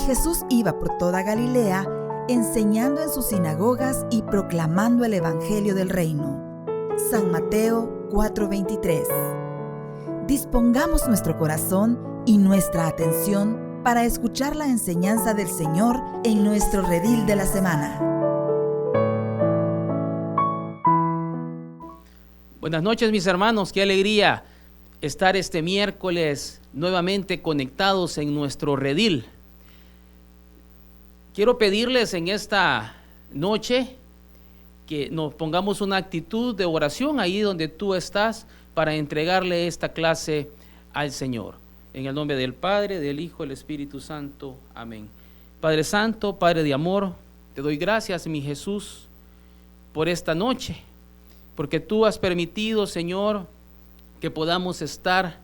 Jesús iba por toda Galilea, enseñando en sus sinagogas y proclamando el Evangelio del Reino. San Mateo 4:23. Dispongamos nuestro corazón y nuestra atención para escuchar la enseñanza del Señor en nuestro redil de la semana. Buenas noches, mis hermanos, qué alegría estar este miércoles nuevamente conectados en nuestro redil. Quiero pedirles en esta noche que nos pongamos una actitud de oración ahí donde tú estás para entregarle esta clase al Señor. En el nombre del Padre, del Hijo, del Espíritu Santo. Amén. Padre Santo, Padre de amor, te doy gracias, mi Jesús, por esta noche, porque tú has permitido, Señor, que podamos estar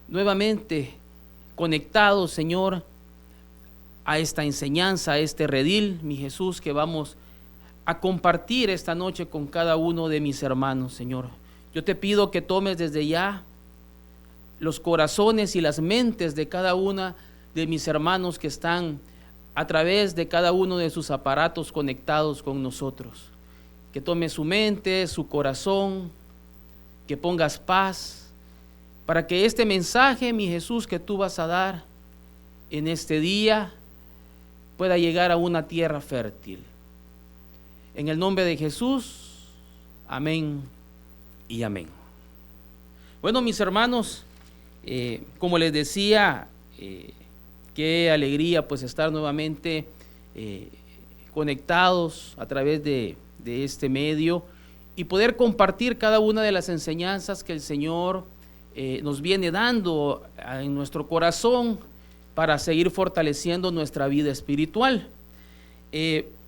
nuevamente conectados, Señor, a esta enseñanza, a este redil, mi Jesús, que vamos a compartir esta noche con cada uno de mis hermanos, Señor. Yo te pido que tomes desde ya los corazones y las mentes de cada una de mis hermanos que están a través de cada uno de sus aparatos conectados con nosotros. Que tomes su mente, su corazón, que pongas paz, para que este mensaje, mi Jesús, que tú vas a dar en este día, pueda llegar a una tierra fértil. En el nombre de Jesús, amén y amén. Bueno, mis hermanos, como les decía, qué alegría pues estar nuevamente conectados a través de este medio y poder compartir cada una de las enseñanzas que el Señor nos viene dando en nuestro corazón para seguir fortaleciendo nuestra vida espiritual.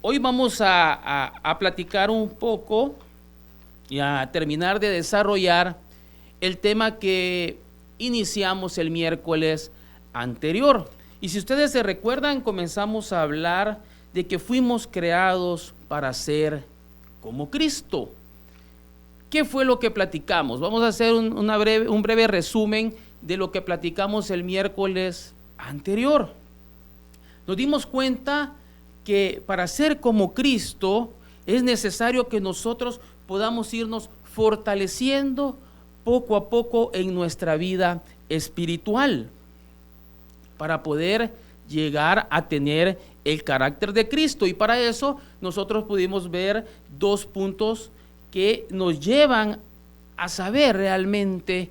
Hoy vamos a platicar un poco y a terminar de desarrollar el tema que iniciamos el miércoles anterior. Y si ustedes se recuerdan, comenzamos a hablar de que fuimos creados para ser como Cristo. ¿Qué fue lo que platicamos? Vamos a hacer un breve resumen de lo que platicamos el miércoles anterior. Nos dimos cuenta que para ser como Cristo es necesario que nosotros podamos irnos fortaleciendo poco a poco en nuestra vida espiritual para poder llegar a tener el carácter de Cristo. Y para eso nosotros pudimos ver dos puntos que nos llevan a saber realmente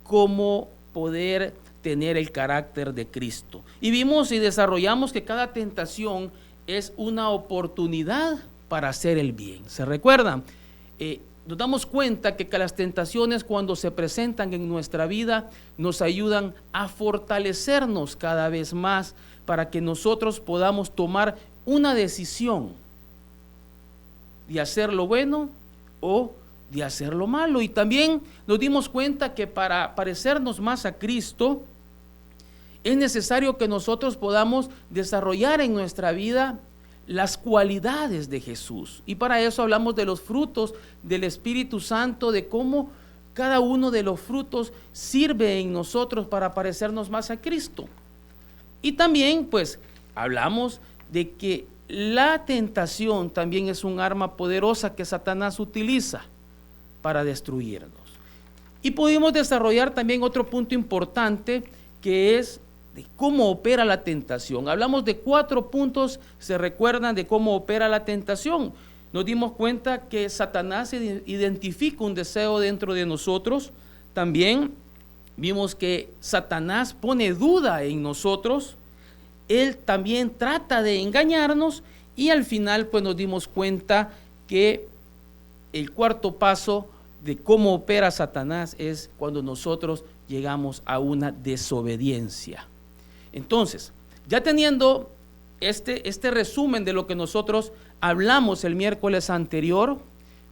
cómo poder tener el carácter de Cristo. Y vimos y desarrollamos que cada tentación es una oportunidad para hacer el bien. ¿Se recuerdan? Nos damos cuenta que las tentaciones, cuando se presentan en nuestra vida, nos ayudan a fortalecernos cada vez más para que nosotros podamos tomar una decisión de hacer lo bueno o de hacer lo malo. Y también nos dimos cuenta que para parecernos más a Cristo es necesario que nosotros podamos desarrollar en nuestra vida las cualidades de Jesús. Y para eso hablamos de los frutos del Espíritu Santo, de cómo cada uno de los frutos sirve en nosotros para parecernos más a Cristo. Y también pues hablamos de que la tentación también es un arma poderosa que Satanás utiliza para destruirnos. Y pudimos desarrollar también otro punto importante, que es de cómo opera la tentación. Hablamos de 4 puntos, se recuerdan, de cómo opera la tentación. Nos dimos cuenta que Satanás identifica un deseo dentro de nosotros. También vimos que Satanás pone duda en nosotros. Él también trata de engañarnos, y al final pues nos dimos cuenta que el cuarto paso de cómo opera Satanás es cuando nosotros llegamos a una desobediencia. Entonces, ya teniendo este resumen de lo que nosotros hablamos el miércoles anterior,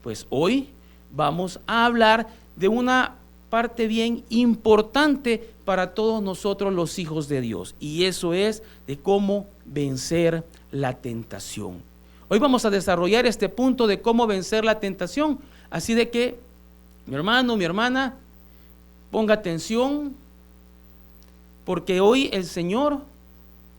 pues hoy vamos a hablar de una parte bien importante para todos nosotros los hijos de Dios, y eso es de cómo vencer la tentación. Hoy vamos a desarrollar este punto de cómo vencer la tentación, así de que mi hermano, mi hermana, ponga atención, porque hoy el Señor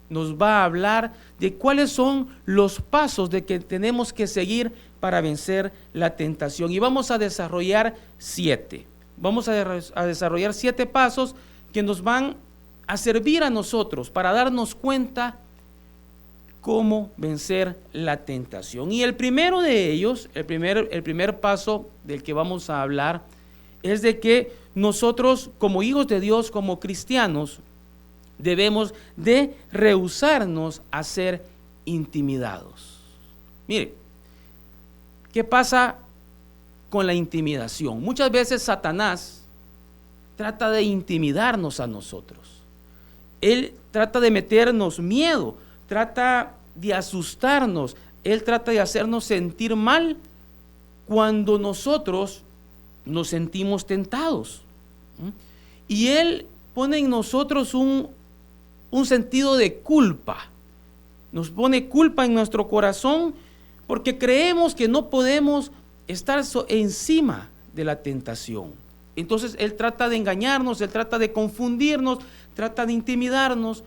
nos va a hablar de cuáles son los pasos de que tenemos que seguir para vencer la tentación. Y vamos a desarrollar 7. Vamos a desarrollar 7 pasos que nos van a servir a nosotros para darnos cuenta cómo vencer la tentación. Y el primero de ellos, el primer paso del que vamos a hablar, es de que nosotros como hijos de Dios, como cristianos, debemos de rehusarnos a ser intimidados. Mire, ¿qué pasa con la intimidación? Muchas veces Satanás trata de intimidarnos a nosotros. Él trata de meternos miedo, trata de asustarnos, él trata de hacernos sentir mal cuando nosotros nos sentimos tentados. Y él pone en nosotros un sentido de culpa, nos pone culpa en nuestro corazón porque creemos que no podemos estar encima de la tentación. Entonces él trata de engañarnos, él trata de confundirnos, trata de intimidarnos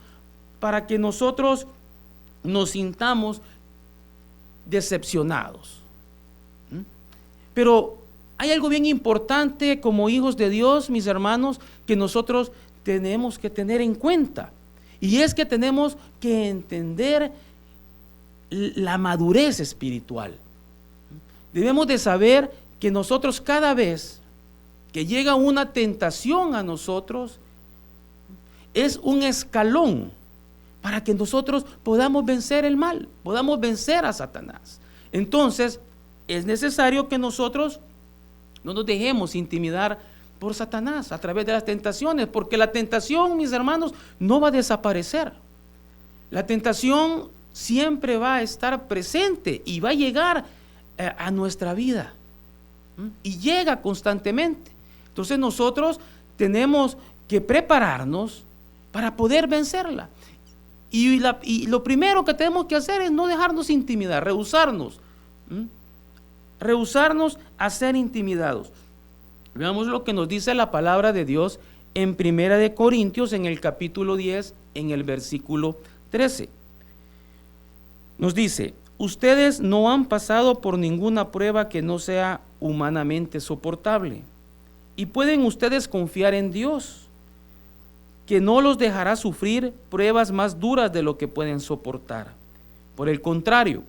para que nosotros nos sintamos decepcionados. Pero hay algo bien importante como hijos de Dios, mis hermanos, que nosotros tenemos que tener en cuenta. Y es que tenemos que entender la madurez espiritual. Debemos de saber que nosotros cada vez que llega una tentación a nosotros, es un escalón para que nosotros podamos vencer el mal, podamos vencer a Satanás. Entonces, es necesario que nosotros no nos dejemos intimidar por Satanás a través de las tentaciones, porque la tentación, mis hermanos, no va a desaparecer. La tentación siempre va a estar presente y va a llegar a nuestra vida. Y llega constantemente. Entonces nosotros tenemos que prepararnos para poder vencerla. Y lo primero que tenemos que hacer es no dejarnos intimidar, rehusarnos a ser intimidados. Veamos lo que nos dice la palabra de Dios en 1 Corintios, en el capítulo 10, en el versículo 13. Nos dice: ustedes no han pasado por ninguna prueba que no sea humanamente soportable, y pueden ustedes confiar en Dios, que no los dejará sufrir pruebas más duras de lo que pueden soportar. Por el contrario,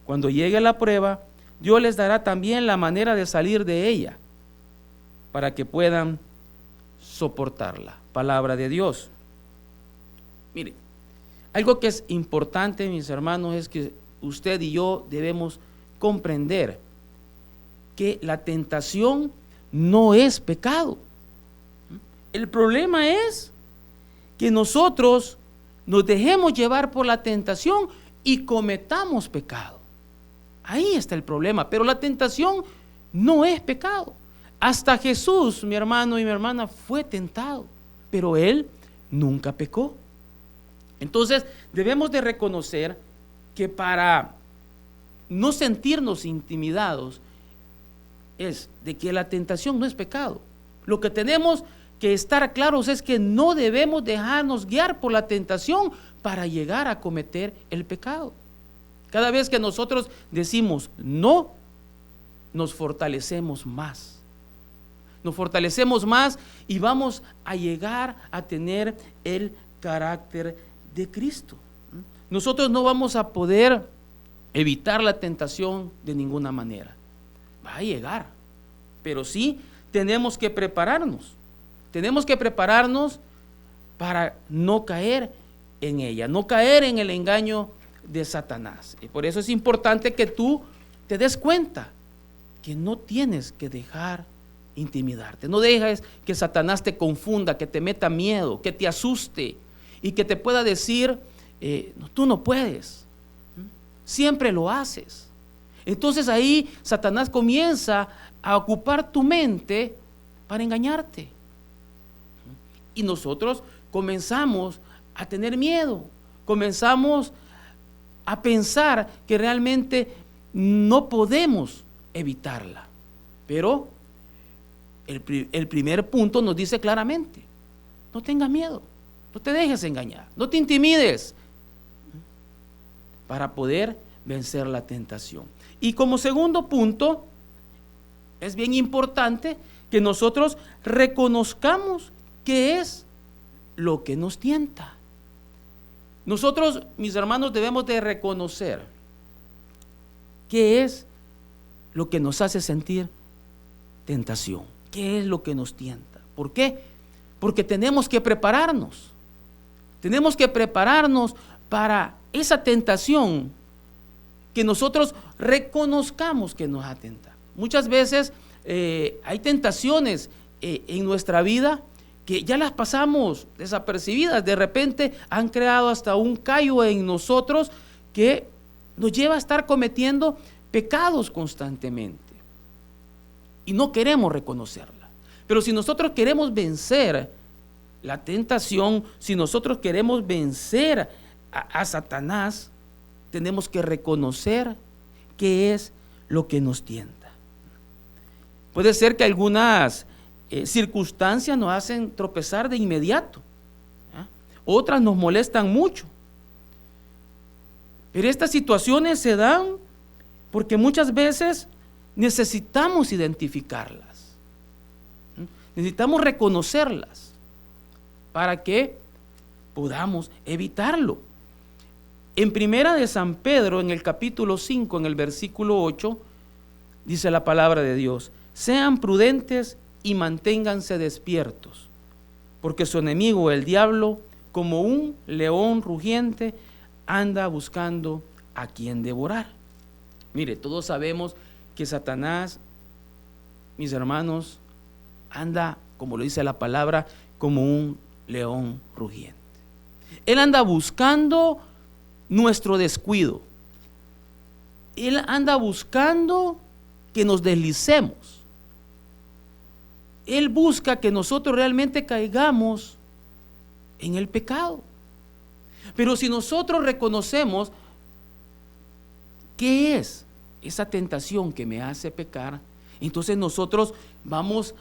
cuando llegue la prueba, Dios les dará también la manera de salir de ella, para que puedan soportarla. Palabra de Dios. Mire, algo que es importante, mis hermanos, es que usted y yo debemos comprender que la tentación no es pecado. El problema es que nosotros nos dejemos llevar por la tentación y cometamos pecado. Ahí está el problema, pero la tentación no es pecado. Hasta Jesús, mi hermano y mi hermana, fue tentado, pero él nunca pecó. Entonces debemos de reconocer que para no sentirnos intimidados es de que la tentación no es pecado. Lo que tenemos que estar claros es que no debemos dejarnos guiar por la tentación para llegar a cometer el pecado. Cada vez que nosotros decimos no, nos fortalecemos más. Nos fortalecemos más y vamos a llegar a tener el carácter de Cristo. Nosotros no vamos a poder evitar la tentación de ninguna manera. Va a llegar, pero sí tenemos que prepararnos. Tenemos que prepararnos para no caer en ella, no caer en el engaño de Satanás. Y por eso es importante que tú te des cuenta que no tienes que dejar intimidarte. No dejes que Satanás te confunda, que te meta miedo, que te asuste y que te pueda decir, no, tú no puedes. Siempre lo haces. Entonces ahí Satanás comienza a ocupar tu mente para engañarte. Y nosotros comenzamos a tener miedo, comenzamos a pensar que realmente no podemos evitarla. Pero el primer punto nos dice claramente, no tengas miedo, no te dejes engañar, no te intimides, para poder vencer la tentación. Y como segundo punto, es bien importante que nosotros reconozcamos qué es lo que nos tienta. Nosotros, mis hermanos, debemos de reconocer qué es lo que nos hace sentir tentación, qué es lo que nos tienta. ¿Por qué? Porque tenemos que prepararnos. Tenemos que prepararnos para esa tentación que nosotros reconozcamos que nos atenta. Muchas veces hay tentaciones en nuestra vida que ya las pasamos desapercibidas. De repente han creado hasta un callo en nosotros que nos lleva a estar cometiendo pecados constantemente. Y no queremos reconocerla. Pero si nosotros queremos vencer la tentación, si nosotros queremos vencer a Satanás, tenemos que reconocer qué es lo que nos tienta. Puede ser que algunas circunstancias nos hacen tropezar de inmediato, otras nos molestan mucho, pero estas situaciones se dan porque muchas veces necesitamos identificarlas, necesitamos reconocerlas para que podamos evitarlo. En Primera de San Pedro, en el capítulo 5, en el versículo 8, dice la palabra de Dios: sean prudentes y manténganse despiertos, porque su enemigo, el diablo, como un león rugiente, anda buscando a quien devorar. Mire, todos sabemos que Satanás, mis hermanos, anda, como lo dice la palabra, como un león rugiente. Él anda buscando nuestro descuido. Él anda buscando que nos deslicemos. Él busca que nosotros realmente caigamos en el pecado. Pero si nosotros reconocemos qué es esa tentación que me hace pecar, entonces nosotros vamos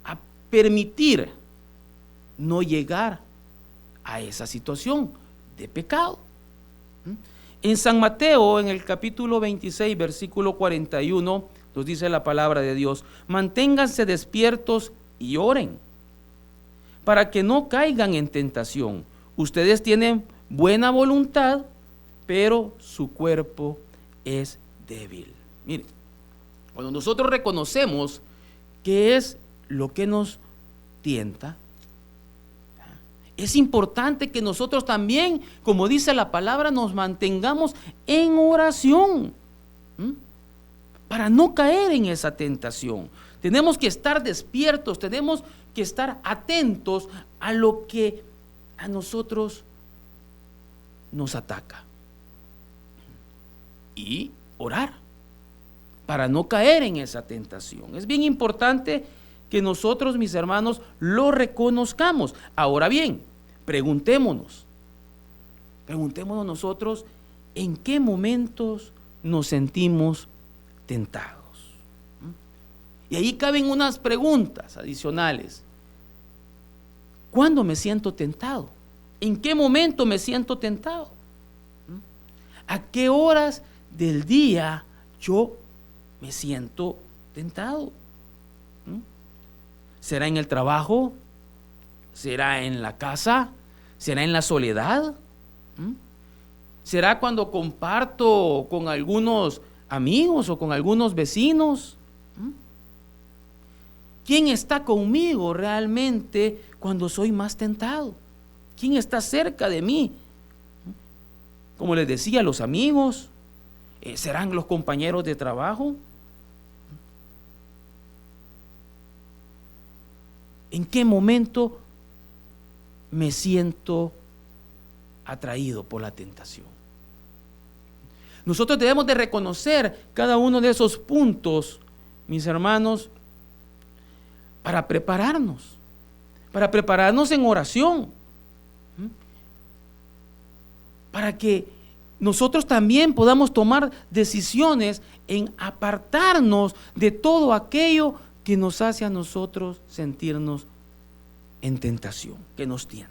a permitir no llegar a esa situación de pecado. En San Mateo, en el capítulo 26, versículo 41, nos dice la palabra de Dios: manténganse despiertos y oren para que no caigan en tentación. Ustedes tienen buena voluntad, pero su cuerpo es débil. Mire, cuando nosotros reconocemos qué es lo que nos tienta, es importante que nosotros también, como dice la palabra, nos mantengamos en oración para no caer en esa tentación. Tenemos que estar despiertos, tenemos que estar atentos a lo que a nosotros nos ataca y orar para no caer en esa tentación. Es bien importante que nosotros, mis hermanos, lo reconozcamos. Ahora bien, preguntémonos nosotros en qué momentos nos sentimos tentados. Y ahí caben unas preguntas adicionales. ¿Cuándo me siento tentado? ¿En qué momento me siento tentado? ¿A qué horas del día yo me siento tentado? ¿Será en el trabajo? ¿Será en la casa? ¿Será en la soledad? ¿Será cuando comparto con algunos amigos o con algunos vecinos? ¿Quién está conmigo realmente cuando soy más tentado? ¿Quién está cerca de mí? Como les decía, los amigos, ¿serán los compañeros de trabajo? ¿En qué momento me siento atraído por la tentación? Nosotros debemos de reconocer cada uno de esos puntos, mis hermanos, para prepararnos en oración, para que nosotros también podamos tomar decisiones en apartarnos de todo aquello que nos hace a nosotros sentirnos en tentación, que nos tienta.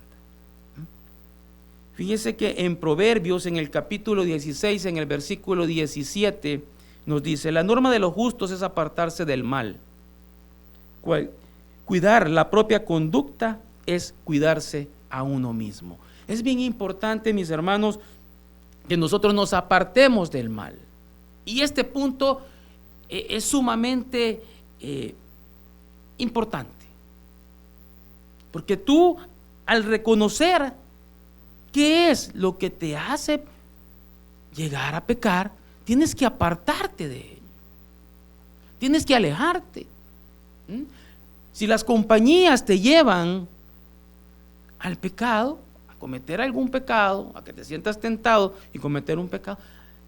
Fíjese que en Proverbios, en el capítulo 16, en el versículo 17, nos dice: la norma de los justos es apartarse del mal. Cuidar la propia conducta es cuidarse a uno mismo. Es bien importante, mis hermanos, que nosotros nos apartemos del mal. Y este punto es sumamente importante. Porque tú, al reconocer qué es lo que te hace llegar a pecar, tienes que apartarte de ello. Tienes que alejarte. Si las compañías te llevan al pecado, a cometer algún pecado, a que te sientas tentado y cometer un pecado,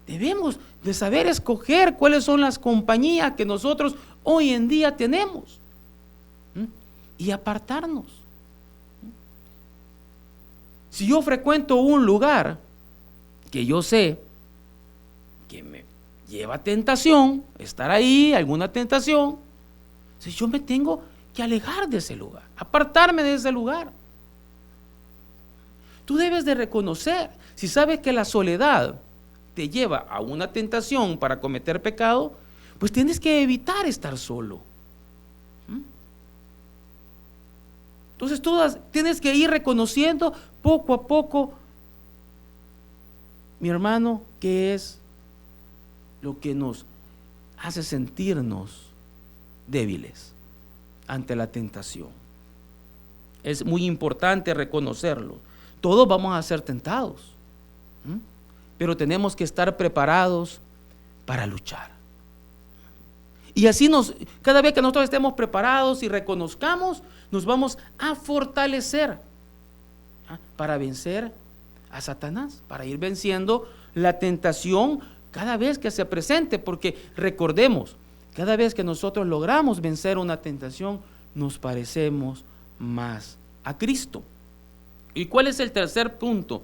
debemos de saber escoger cuáles son las compañías que nosotros hoy en día tenemos y apartarnos. Si yo frecuento un lugar que yo sé que me lleva tentación, estar ahí, alguna tentación, entonces yo me tengo que alejar de ese lugar, apartarme de ese lugar. Tú debes de reconocer, si sabes que la soledad te lleva a una tentación para cometer pecado, pues tienes que evitar estar solo. Entonces tú tienes que ir reconociendo poco a poco, mi hermano, qué es lo que nos hace sentirnos débiles ante la tentación. Es muy importante reconocerlo. Todos vamos a ser tentados, pero tenemos que estar preparados para luchar. Y así cada vez que nosotros estemos preparados y reconozcamos, nos vamos a fortalecer para vencer a Satanás, para ir venciendo la tentación cada vez que se presente, porque recordemos, cada vez que nosotros logramos vencer una tentación, nos parecemos más a Cristo. ¿Y cuál es el tercer punto?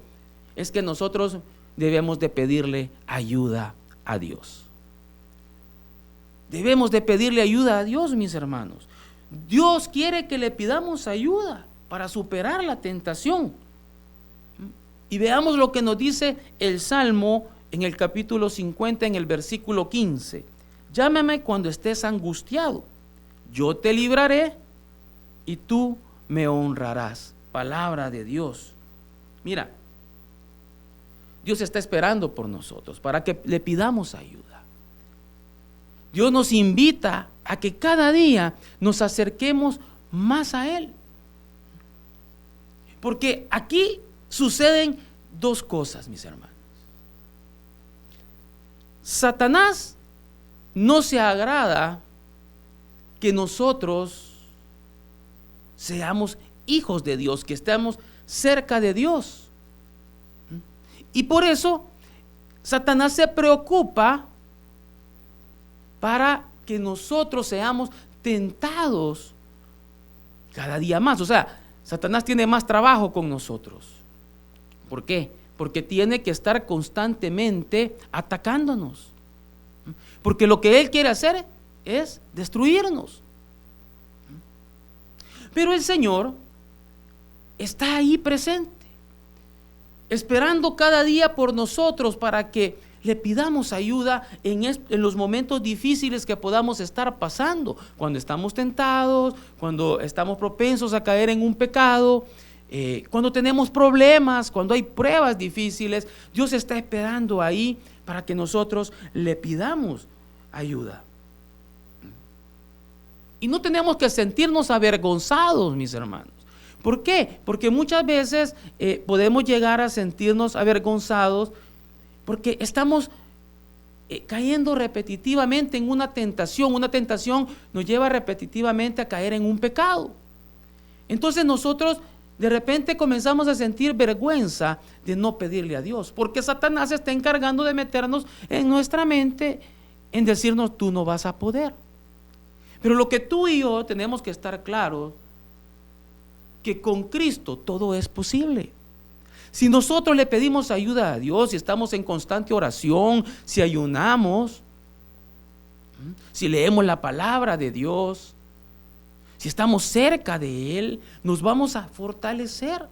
Es que nosotros debemos de pedirle ayuda a Dios. Debemos de pedirle ayuda a Dios, mis hermanos. Dios quiere que le pidamos ayuda para superar la tentación. Y veamos lo que nos dice el Salmo en el capítulo 50, en el versículo 15. Llámame cuando estés angustiado, yo te libraré y tú me honrarás. Palabra de Dios. Mira, Dios está esperando por nosotros para que le pidamos ayuda. Dios nos invita a que cada día nos acerquemos más a Él. Porque aquí suceden dos cosas, mis hermanos. Satanás no se agrada que nosotros seamos hijos de Dios, que estemos cerca de Dios. Y por eso Satanás se preocupa para que nosotros seamos tentados cada día más. O sea, Satanás tiene más trabajo con nosotros. ¿Por qué? Porque tiene que estar constantemente atacándonos. Porque lo que él quiere hacer es destruirnos. Pero el Señor está ahí presente, esperando cada día por nosotros para que le pidamos ayuda en los momentos difíciles que podamos estar pasando, cuando estamos tentados, cuando estamos propensos a caer en un pecado, cuando tenemos problemas, cuando hay pruebas difíciles. Dios está esperando ahí para que nosotros le pidamos ayuda. Y no tenemos que sentirnos avergonzados, mis hermanos. ¿Por qué? Porque muchas veces podemos llegar a sentirnos avergonzados porque estamos cayendo repetitivamente en una tentación. Una tentación nos lleva repetitivamente a caer en un pecado. Entonces nosotros de repente comenzamos a sentir vergüenza de no pedirle a Dios, porque Satanás se está encargando de meternos en nuestra mente, en decirnos: tú no vas a poder. Pero lo que tú y yo tenemos que estar claros, que con Cristo todo es posible. Si nosotros le pedimos ayuda a Dios, si estamos en constante oración, si ayunamos, si leemos la palabra de Dios, si estamos cerca de Él, nos vamos a fortalecer.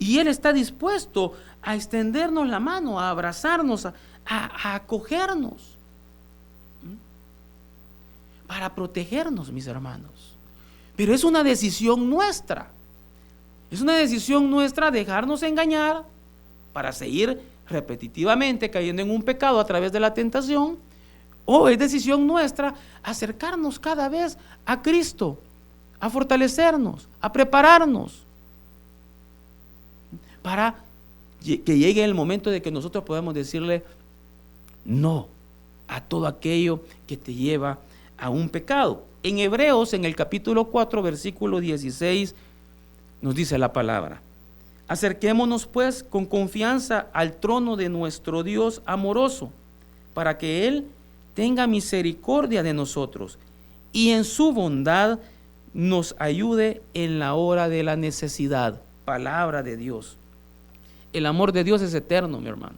Y Él está dispuesto a extendernos la mano, a abrazarnos, a acogernos, para protegernos, mis hermanos. Pero es una decisión nuestra. Es una decisión nuestra dejarnos engañar para seguir repetitivamente cayendo en un pecado a través de la tentación, o es decisión nuestra acercarnos cada vez a Cristo, a fortalecernos, a prepararnos para que llegue el momento de que nosotros podamos decirle no a todo aquello que te lleva a un pecado. En Hebreos, en el capítulo 4, versículo 16, nos dice la palabra: acerquémonos pues con confianza al trono de nuestro Dios amoroso, para que Él tenga misericordia de nosotros y en su bondad nos ayude en la hora de la necesidad. Palabra de Dios. El amor de Dios es eterno, mi hermano.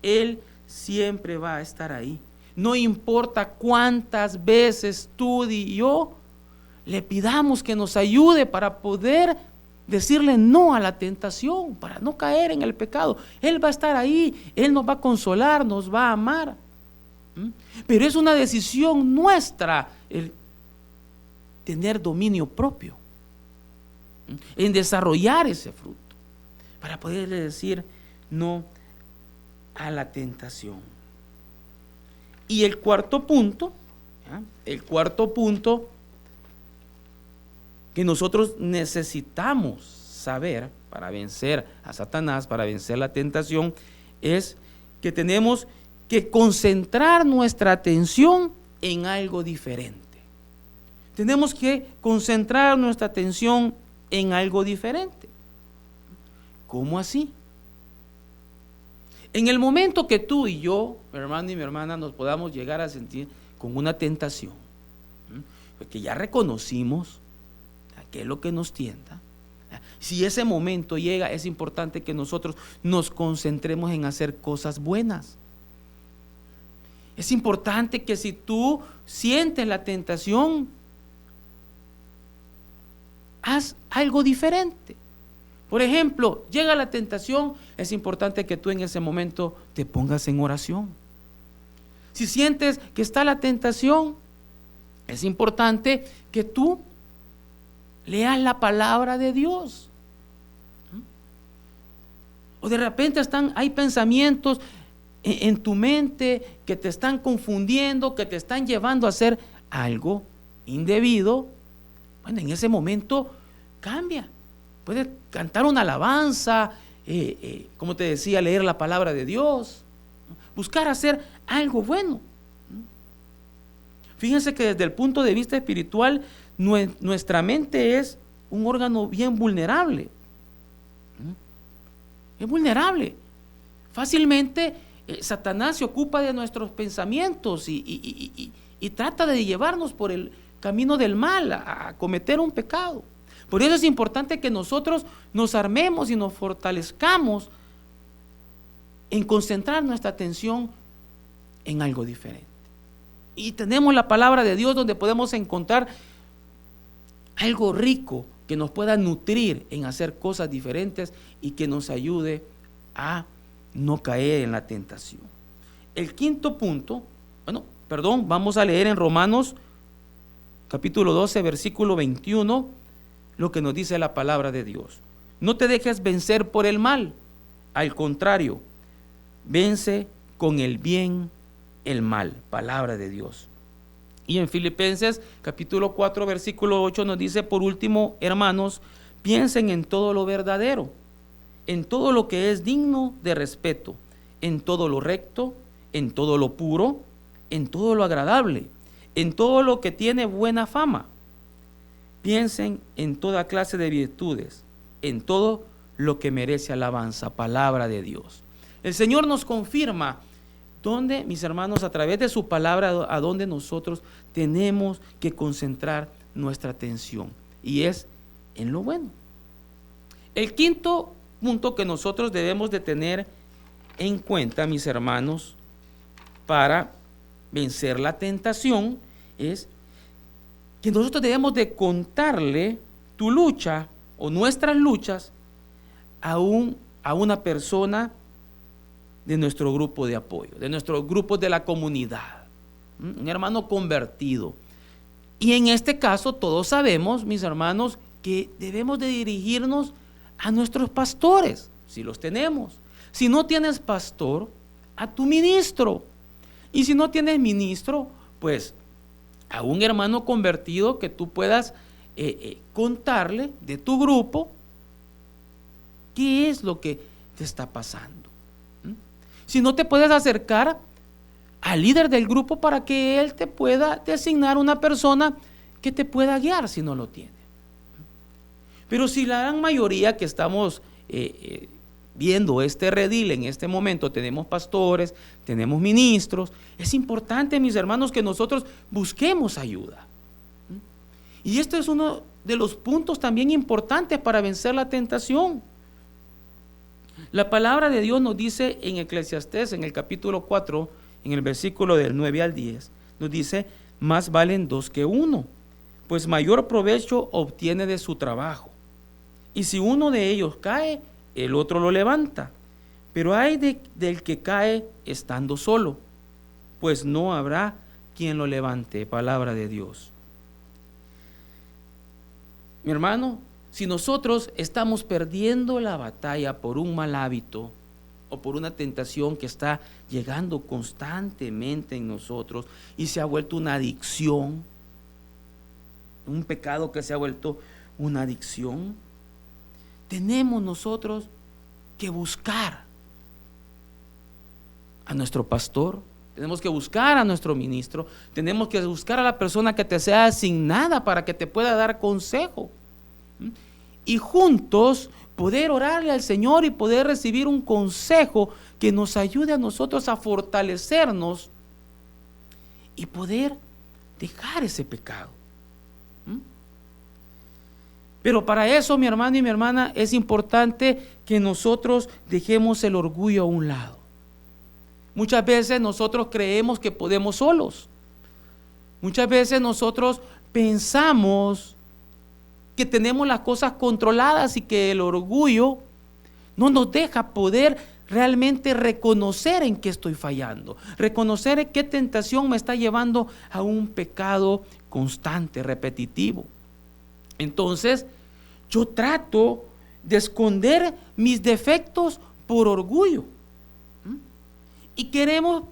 Él siempre va a estar ahí. No importa cuántas veces tú y yo le pidamos que nos ayude para poder decirle no a la tentación, para no caer en el pecado. Él va a estar ahí, Él nos va a consolar, nos va a amar. Pero es una decisión nuestra el tener dominio propio, en desarrollar ese fruto, para poderle decir no a la tentación. Y el cuarto punto que nosotros necesitamos saber para vencer a Satanás, para vencer la tentación, es que tenemos que concentrar nuestra atención en algo diferente. Tenemos que concentrar nuestra atención en algo diferente. ¿Cómo así? En el momento que tú y yo, mi hermano y mi hermana, nos podamos llegar a sentir con una tentación, porque ya reconocimos qué es lo que nos tienta. Si ese momento llega, es importante que nosotros nos concentremos en hacer cosas buenas. Es importante que si tú sientes la tentación, haz algo diferente. Por ejemplo, llega la tentación, es importante que tú en ese momento te pongas en oración. Si sientes que está la tentación, es importante que tú leas la palabra de Dios. O de repente hay pensamientos en tu mente que te están confundiendo, que te están llevando a hacer algo indebido. Bueno, en ese momento cambia. Puedes cantar una alabanza, como te decía, leer la palabra de Dios, buscar hacer algo bueno. Fíjense que desde el punto de vista espiritual, nuestra mente es un órgano bien vulnerable. Es vulnerable. Fácilmente Satanás se ocupa de nuestros pensamientos y trata de llevarnos por el camino del mal, a cometer un pecado. Por eso es importante que nosotros nos armemos y nos fortalezcamos en concentrar nuestra atención en algo diferente. Y tenemos la palabra de Dios donde podemos encontrar algo rico que nos pueda nutrir en hacer cosas diferentes y que nos ayude a no caer en la tentación. El quinto punto, vamos a leer en Romanos capítulo 12, versículo 21, lo que nos dice la palabra de Dios. No te dejes vencer por el mal, al contrario, vence con el bien el mal. Palabra de Dios. Y en Filipenses capítulo 4, versículo 8 nos dice: por último, hermanos, piensen en todo lo verdadero, en todo lo que es digno de respeto, en todo lo recto, en todo lo puro, en todo lo agradable, en todo lo que tiene buena fama. Piensen en toda clase de virtudes, en todo lo que merece alabanza. Palabra de Dios. El Señor nos confirma donde, mis hermanos, a través de su palabra, a donde nosotros tenemos que concentrar nuestra atención, y es en lo bueno. El quinto punto que nosotros debemos de tener en cuenta, mis hermanos, para vencer la tentación, es que nosotros debemos de contarle tu lucha o nuestras luchas a una persona de nuestro grupo de apoyo, de nuestros grupos de la comunidad, un hermano convertido. Y en este caso todos sabemos, mis hermanos, que debemos de dirigirnos a nuestros pastores, si los tenemos. Si no tienes pastor, a tu ministro. Y si no tienes ministro, pues a un hermano convertido que tú puedas contarle de tu grupo qué es lo que te está pasando. Si no, te puedes acercar al líder del grupo para que él te pueda designar una persona que te pueda guiar si no lo tiene. Pero si la gran mayoría que estamos viendo este redil en este momento, tenemos pastores, tenemos ministros, es importante, mis hermanos, que nosotros busquemos ayuda. Y este es uno de los puntos también importantes para vencer la tentación. La palabra de Dios nos dice en Eclesiastés, en el capítulo 4, en el versículo del 9 al 10, nos dice: más valen dos que uno, pues mayor provecho obtiene de su trabajo. Y si uno de ellos cae, el otro lo levanta. Pero hay del que cae estando solo, pues no habrá quien lo levante. Palabra de Dios. Mi hermano, si nosotros estamos perdiendo la batalla por un mal hábito o por una tentación que está llegando constantemente en nosotros y se ha vuelto una adicción, un pecado que se ha vuelto una adicción, tenemos nosotros que buscar a nuestro pastor, tenemos que buscar a nuestro ministro, tenemos que buscar a la persona que te sea asignada para que te pueda dar consejo. Y juntos poder orarle al Señor y poder recibir un consejo que nos ayude a nosotros a fortalecernos y poder dejar ese pecado. Pero para eso, mi hermano y mi hermana, es importante que nosotros dejemos el orgullo a un lado. Muchas veces nosotros creemos que podemos solos. Muchas veces nosotros pensamos que tenemos las cosas controladas y que el orgullo no nos deja poder realmente reconocer en qué estoy fallando, reconocer en qué tentación me está llevando a un pecado constante, repetitivo. Entonces, yo trato de esconder mis defectos por orgullo. Y queremos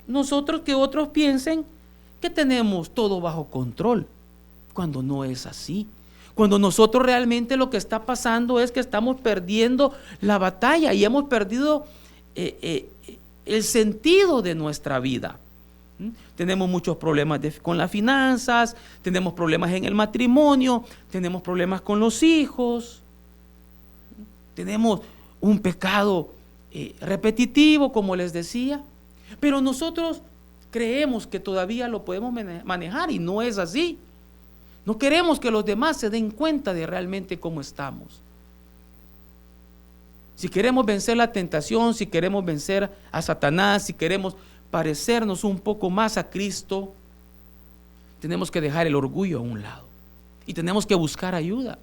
nosotros que otros piensen que tenemos todo bajo control, cuando no es así. Cuando nosotros realmente lo que está pasando es que estamos perdiendo la batalla y hemos perdido el sentido de nuestra vida. Tenemos muchos problemas con las finanzas, tenemos problemas en el matrimonio, tenemos problemas con los hijos, tenemos un pecado repetitivo, como les decía, pero nosotros creemos que todavía lo podemos manejar y no es así. No queremos que los demás se den cuenta de realmente cómo estamos. Si queremos vencer la tentación, si queremos vencer a Satanás, si queremos parecernos un poco más a Cristo, tenemos que dejar el orgullo a un lado y tenemos que buscar ayuda.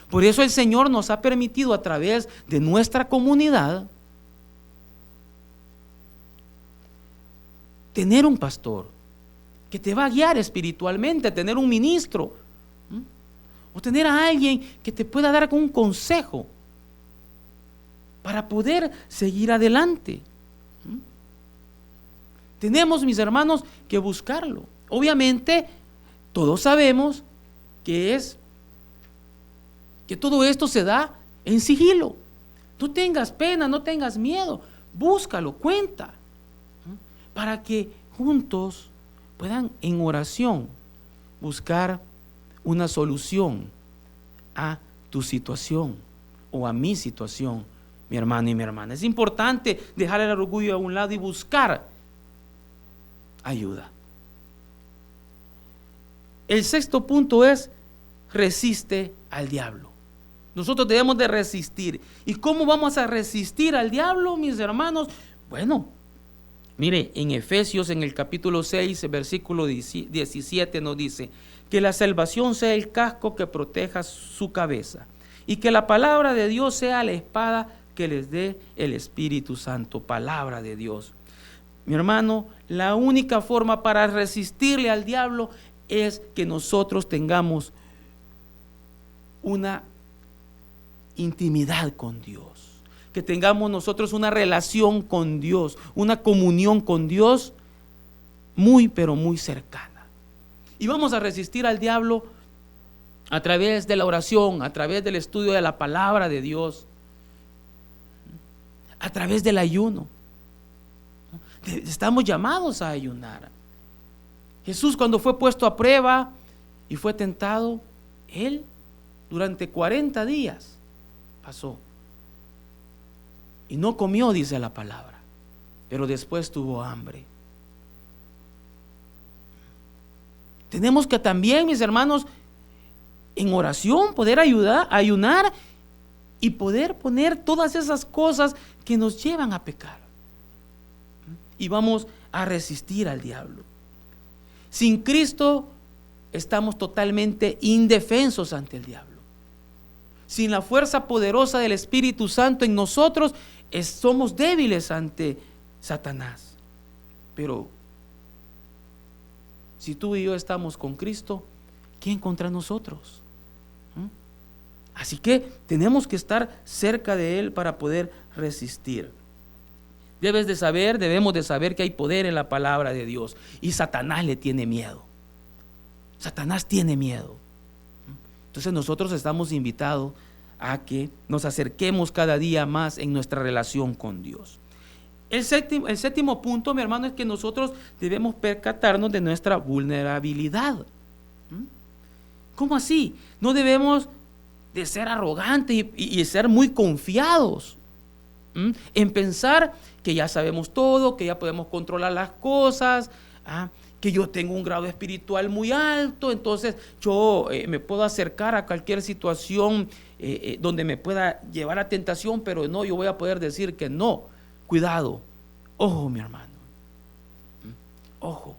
Por eso el Señor nos ha permitido a través de nuestra comunidad tener un pastor que te va a guiar espiritualmente, tener un ministro o tener a alguien que te pueda dar un consejo para poder seguir adelante. Tenemos, mis hermanos, que buscarlo. Obviamente, todos sabemos que todo esto se da en sigilo. No tengas pena, no tengas miedo. Búscalo, cuenta, para que juntos puedan en oración buscar una solución a tu situación o a mi situación, mi hermano y mi hermana. Es importante dejar el orgullo a un lado y buscar ayuda. El sexto punto es: resiste al diablo. Nosotros debemos de resistir. ¿Y cómo vamos a resistir al diablo, mis hermanos? Bueno, mire, en Efesios, en el capítulo 6, versículo 17 nos dice: que la salvación sea el casco que proteja su cabeza y que la palabra de Dios sea la espada que les dé el Espíritu Santo. Palabra de Dios. Mi hermano, la única forma para resistirle al diablo es que nosotros tengamos una intimidad con Dios, que tengamos nosotros una relación con Dios, una comunión con Dios muy pero muy cercana. Y vamos a resistir al diablo a través de la oración, a través del estudio de la palabra de Dios, a través del ayuno. Estamos llamados a ayunar. Jesús, cuando fue puesto a prueba y fue tentado, Él durante 40 días pasó y no comió, dice la palabra, pero después tuvo hambre. Tenemos que también, mis hermanos, en oración poder ayunar y poder poner todas esas cosas que nos llevan a pecar. Y vamos a resistir al diablo. Sin Cristo estamos totalmente indefensos ante el diablo. Sin la fuerza poderosa del Espíritu Santo en nosotros, somos débiles ante Satanás. Pero si tú y yo estamos con Cristo, ¿quién contra nosotros? Así que tenemos que estar cerca de Él para poder resistir. Debemos de saber que hay poder en la palabra de Dios. Y Satanás le tiene miedo. Satanás tiene miedo. Entonces nosotros estamos invitados a que nos acerquemos cada día más en nuestra relación con Dios. El séptimo punto, mi hermano, es que nosotros debemos percatarnos de nuestra vulnerabilidad. ¿Cómo así? No debemos de ser arrogantes y ser muy confiados en pensar que ya sabemos todo, que ya podemos controlar las cosas, que yo tengo un grado espiritual muy alto, entonces yo me puedo acercar a cualquier situación donde me pueda llevar a tentación, pero no, yo voy a poder decir que no. Cuidado, ojo, mi hermano, ojo.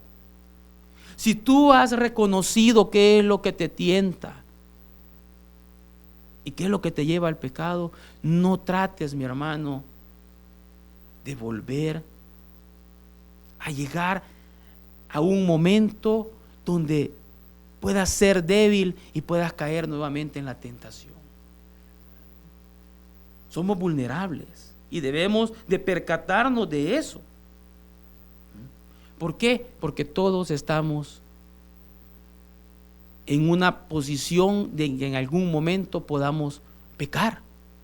Si tú has reconocido qué es lo que te tienta y qué es lo que te lleva al pecado, no trates, mi hermano, de volver a llegar a un momento donde puedas ser débil y puedas caer nuevamente en la tentación. Somos vulnerables y debemos de percatarnos de eso. ¿Por qué? Porque todos estamos en una posición de que en algún momento podamos pecar.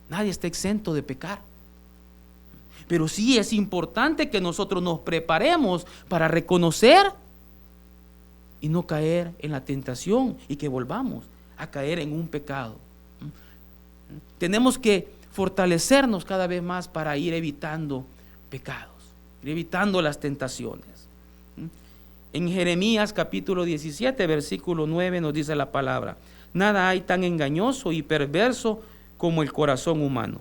Nadie está exento de pecar. Pero sí es importante que nosotros nos preparemos para reconocer y no caer en la tentación y que volvamos a caer en un pecado. Tenemos que fortalecernos cada vez más para ir evitando pecados, ir evitando las tentaciones. En Jeremías capítulo 17, versículo 9 nos dice la palabra: nada hay tan engañoso y perverso como el corazón humano.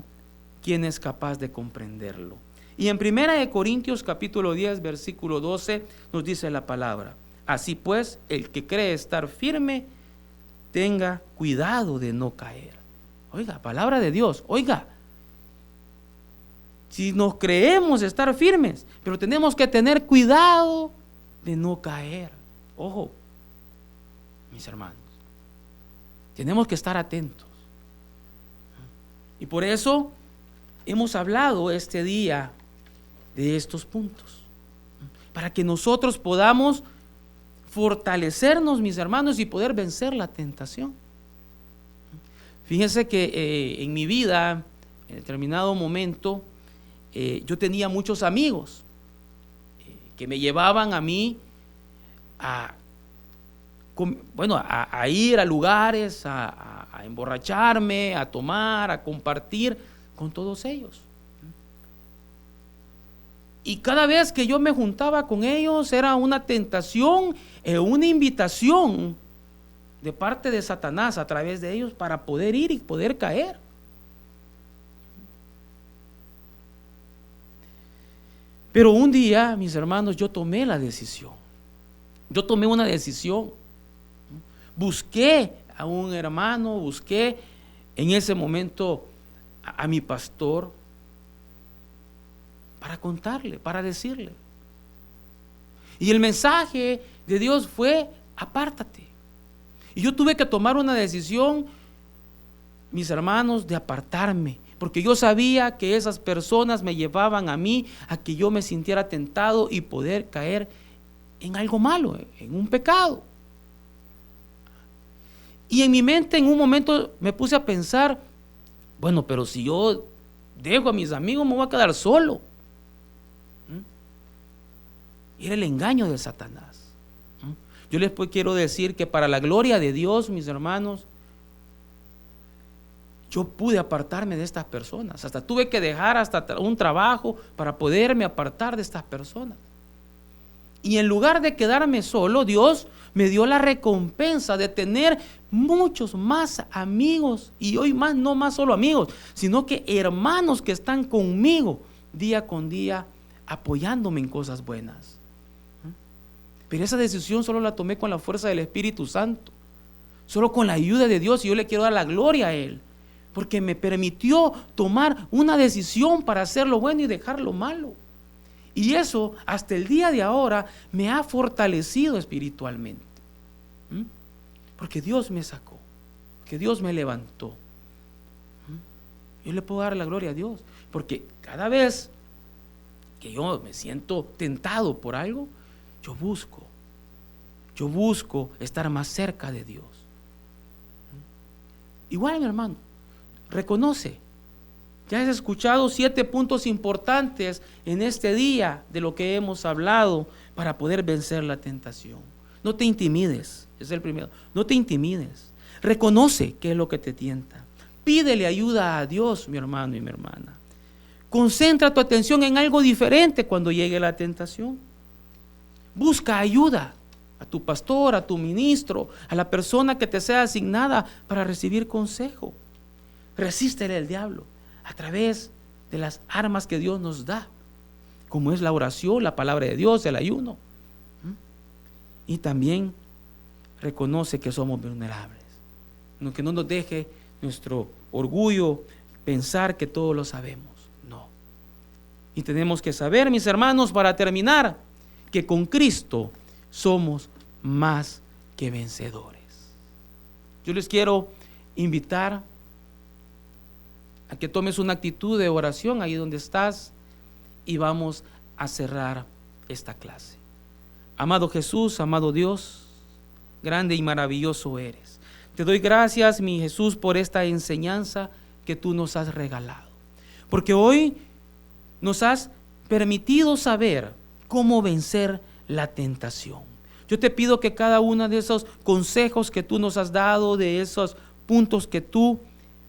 ¿Quién es capaz de comprenderlo? Y en 1 Corintios capítulo 10, versículo 12 nos dice la palabra: así pues, el que cree estar firme, tenga cuidado de no caer. Oiga, palabra de Dios, oiga. Si nos creemos estar firmes, pero tenemos que tener cuidado de no caer. Ojo, mis hermanos, tenemos que estar atentos. Y por eso hemos hablado este día de estos puntos, para que nosotros podamos fortalecernos, mis hermanos, y poder vencer la tentación. Fíjense que en mi vida, en determinado momento, yo tenía muchos amigos que me llevaban a mí a ir a lugares, a emborracharme, a tomar, a compartir con todos ellos. Y cada vez que yo me juntaba con ellos era una tentación, una invitación de parte de Satanás a través de ellos para poder ir y poder caer. Pero un día, mis hermanos, yo tomé la decisión. Yo tomé una decisión. Busqué a un hermano, busqué en ese momento a mi pastor para contarle, para decirle. Y el mensaje de Dios fue: apártate. Y yo tuve que tomar una decisión, mis hermanos, de apartarme, porque yo sabía que esas personas me llevaban a mí a que yo me sintiera tentado y poder caer en algo malo, en un pecado. Y en mi mente en un momento me puse a pensar, bueno, pero si yo dejo a mis amigos me voy a quedar solo. Y era el engaño de Satanás. Yo les quiero decir que para la gloria de Dios, mis hermanos, yo pude apartarme de estas personas. Hasta tuve que dejar hasta un trabajo para poderme apartar de estas personas. Y en lugar de quedarme solo, Dios me dio la recompensa de tener muchos más amigos. Y hoy más, no más solo amigos, sino que hermanos que están conmigo día con día, apoyándome en cosas buenas. Pero esa decisión solo la tomé con la fuerza del Espíritu Santo, solo con la ayuda de Dios. Y yo le quiero dar la gloria a Él, porque me permitió tomar una decisión para hacer lo bueno y dejar lo malo. Y eso hasta el día de ahora me ha fortalecido espiritualmente. Porque Dios me sacó, que Dios me levantó. Yo le puedo dar la gloria a Dios, porque cada vez que yo me siento tentado por algo, yo busco estar más cerca de Dios. Igual, mi hermano, reconoce. Ya has escuchado 7 puntos importantes en este día de lo que hemos hablado para poder vencer la tentación. No te intimides, es el primero. No te intimides. Reconoce qué es lo que te tienta. Pídele ayuda a Dios, mi hermano y mi hermana. Concentra tu atención en algo diferente cuando llegue la tentación. Busca ayuda a tu pastor, a tu ministro, a la persona que te sea asignada para recibir consejo. Resístele al diablo a través de las armas que Dios nos da, como es la oración, la palabra de Dios, el ayuno. Y también reconoce que somos vulnerables, que no nos deje nuestro orgullo pensar que todo lo sabemos. No. Y tenemos que saber, mis hermanos, para terminar, que con Cristo somos más que vencedores. Yo les quiero invitar a que tomes una actitud de oración ahí donde estás y vamos a cerrar esta clase. Amado Jesús, amado Dios, grande y maravilloso eres. Te doy gracias, mi Jesús, por esta enseñanza que tú nos has regalado, porque hoy nos has permitido saber cómo vencer la tentación. Yo te pido que cada uno de esos consejos que tú nos has dado, de esos puntos que tú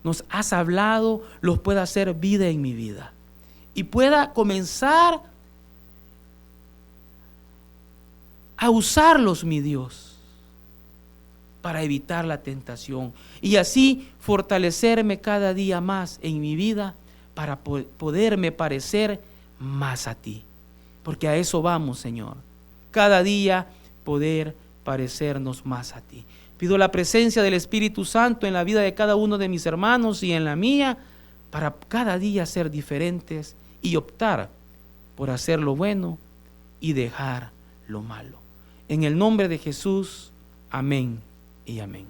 nos has hablado, los pueda hacer vida en mi vida y pueda comenzar a usarlos, mi Dios, para evitar la tentación y así fortalecerme cada día más en mi vida para poderme parecer más a ti, porque a eso vamos, Señor, cada día poder parecernos más a ti. Pido la presencia del Espíritu Santo en la vida de cada uno de mis hermanos y en la mía, para cada día ser diferentes y optar por hacer lo bueno y dejar lo malo. En el nombre de Jesús, amén y amén.